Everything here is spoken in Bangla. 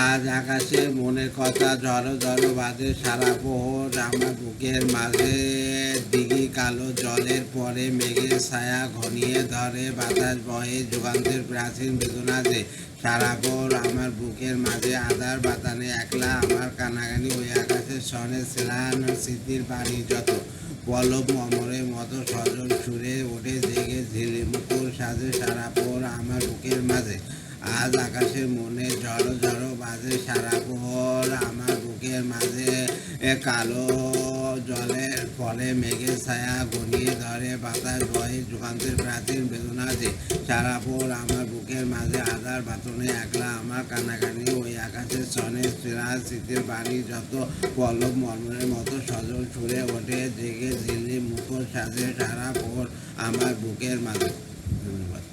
আজ আকাশে মনের কথা ঝড়ো ঝড়ো বাজে সারা প্রহর আমার বুকের মাঝে দিঘি কালো জলের পরে মেঘের ছায়া ঘনিয়ে ধরে বাতাস বহে যুগান্তের প্রাচীন বেদনা যে সারা প্রহর আমার বুকের মাঝে আধার বাতানে একলা আমার কানাকানি ওই আকাশের সনে সেলান স্মৃতির পানি যত পল্লব অমরের মতো সজল সুরে ওঠে জেগে ঝিলি মুকুর সাজে সারা প্রহর আমার বুকের মাঝে আজ আকাশের মনে ঝড়ো ঝড়ো বাজে সারা প্রহর আমার বুকের মাঝে কালো জলের ফলে মেঘের ছায়া ঘনিয়ে ধরে বাতাস বহে যুগান্তের প্রাচীন বেদনা যে সারা প্রহর আমার বুকের মাঝে আধার বাতনে একলা আমার কানাকানি ওই আকাশের সনে সিরাজ শীতের বাণী যত পল্লব মর্মরের মতো সজল সুরে ওঠে জেগে ঝিল্লি মুখর সাজে সারা প্রহর আমার বুকের মাঝে। ধন্যবাদ।